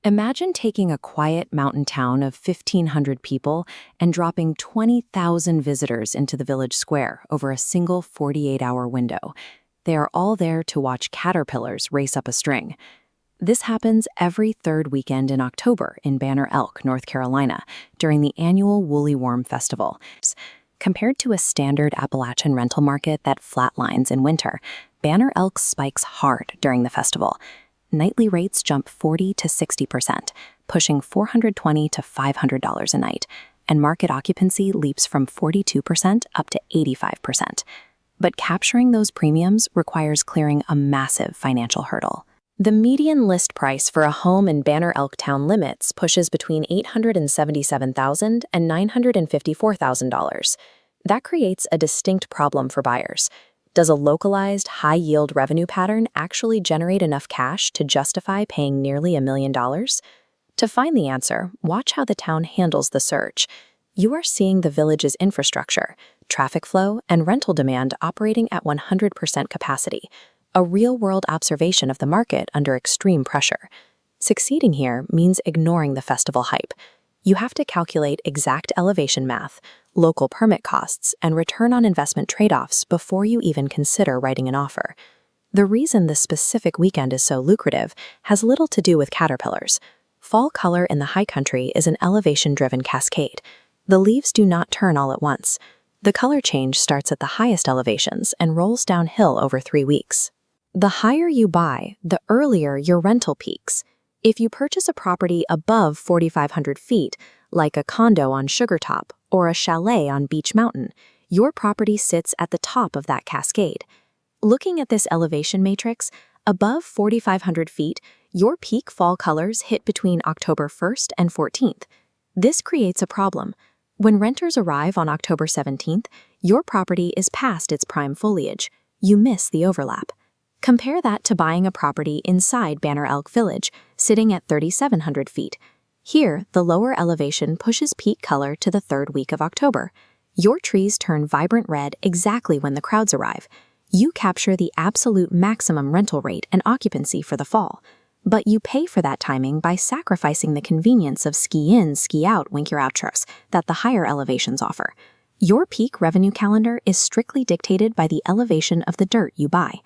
Imagine taking a quiet mountain town of 1,500 people and dropping 20,000 visitors into the village square over a single 48-hour window. They are all there to watch caterpillars race up a string. This happens every third weekend in October in Banner Elk, North Carolina, during the annual Woolly Worm Festival. Compared to a standard Appalachian rental market that flatlines in winter, Banner Elk spikes hard during the festival. Nightly rates jump 40 to 60%, pushing $420 to $500 a night, and market occupancy leaps from 42% up to 85%. But capturing those premiums requires clearing a massive financial hurdle. The median list price for a home in Banner Elk town limits pushes between $877,000 and $954,000. That creates a distinct problem for buyers. Does a localized, high-yield revenue pattern actually generate enough cash to justify paying nearly $1 million? To find the answer, watch how the town handles the surge. You are seeing the village's infrastructure, traffic flow, and rental demand operating at 100% capacity, a real-world observation of the market under extreme pressure. Succeeding here means ignoring the festival hype. You have to calculate exact elevation math, local permit costs, and return on investment trade-offs before you even consider writing an offer. The reason this specific weekend is so lucrative has little to do with caterpillars. Fall color in the high country is an elevation-driven cascade. The leaves do not turn all at once. The color change starts at the highest elevations and rolls downhill over 3 weeks. The higher you buy, the earlier your rental peaks. If you purchase a property above 4,500 feet, like a condo on Sugartop or a chalet on Beech Mountain, your property sits at the top of that cascade. Looking at this elevation matrix, above 4,500 feet, your peak fall colors hit between October 1st and 14th. This creates a problem. When renters arrive on October 17th, your property is past its prime foliage. You miss the overlap. Compare that to buying a property inside Banner Elk Village, sitting at 3,700 feet. Here, the lower elevation pushes peak color to the third week of October. Your trees turn vibrant red exactly when the crowds arrive. You capture the absolute maximum rental rate and occupancy for the fall. But you pay for that timing by sacrificing the convenience of ski-in, ski-out winter outros that the higher elevations offer. Your peak revenue calendar is strictly dictated by the elevation of the dirt you buy.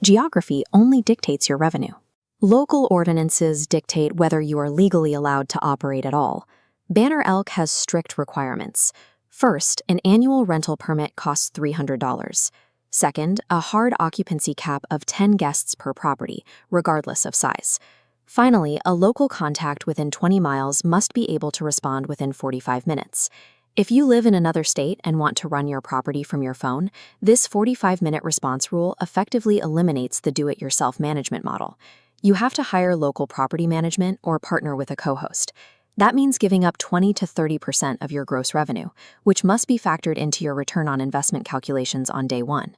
Geography only dictates your revenue. Local ordinances dictate whether you are legally allowed to operate at all. Banner Elk has strict requirements. First, an annual rental permit costs $300. Second, a hard occupancy cap of 10 guests per property, regardless of size. Finally, a local contact within 20 miles must be able to respond within 45 minutes. If you live in another state and want to run your property from your phone, this 45-minute response rule effectively eliminates the do-it-yourself management model. You have to hire local property management or partner with a co-host. That means giving up 20 to 30% of your gross revenue, which must be factored into your return on investment calculations on day one.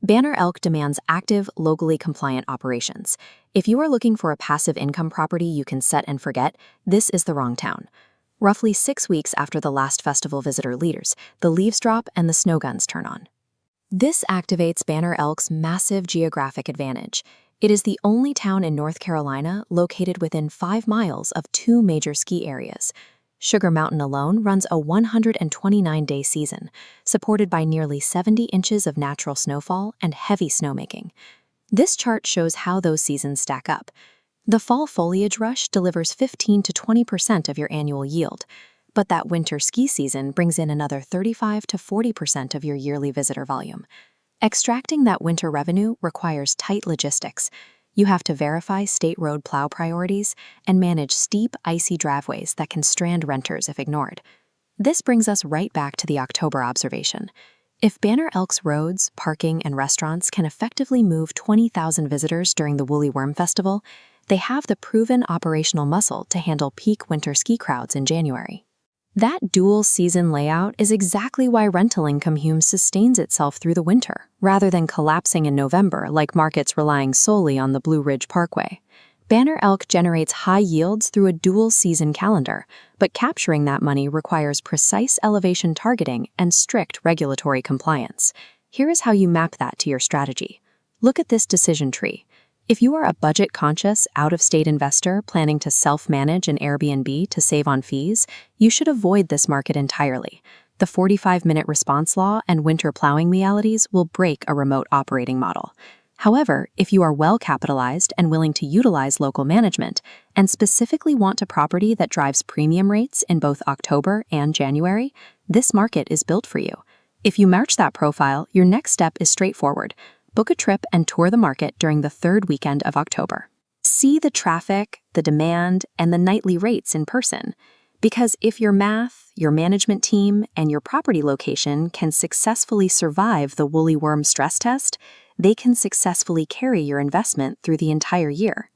Banner Elk demands active, locally compliant operations. If you are looking for a passive income property you can set and forget, this is the wrong town. Roughly 6 weeks after the last festival visitor leaders, the leaves drop and the snow guns turn on. This activates Banner Elk's massive geographic advantage. It is the only town in North Carolina located within 5 miles of 2 major ski areas. Sugar Mountain alone runs a 129-day season, supported by nearly 70 inches of natural snowfall and heavy snowmaking. This chart shows how those seasons stack up. The fall foliage rush delivers 15 to 20% of your annual yield, but that winter ski season brings in another 35 to 40% of your yearly visitor volume. Extracting that winter revenue requires tight logistics. You have to verify state road plow priorities and manage steep, icy driveways that can strand renters if ignored. This brings us right back to the October observation. If Banner Elk's roads, parking, and restaurants can effectively move 20,000 visitors during the Woolly Worm Festival, they have the proven operational muscle to handle peak winter ski crowds in January. That dual-season layout is exactly why rental income Hume sustains itself through the winter, rather than collapsing in November like markets relying solely on the Blue Ridge Parkway. Banner Elk generates high yields through a dual-season calendar, but capturing that money requires precise elevation targeting and strict regulatory compliance. Here is how you map that to your strategy. Look at this decision tree. If you are a budget-conscious, out-of-state investor planning to self-manage an Airbnb to save on fees, you should avoid this market entirely. The 45-minute response law and winter plowing realities will break a remote operating model. However, if you are well-capitalized and willing to utilize local management, and specifically want a property that drives premium rates in both October and January, this market is built for you. If you match that profile, your next step is straightforward. Book a trip and tour the market during the third weekend of October. See the traffic, the demand, and the nightly rates in person. Because if your math, your management team, and your property location can successfully survive the woolly worm stress test, they can successfully carry your investment through the entire year.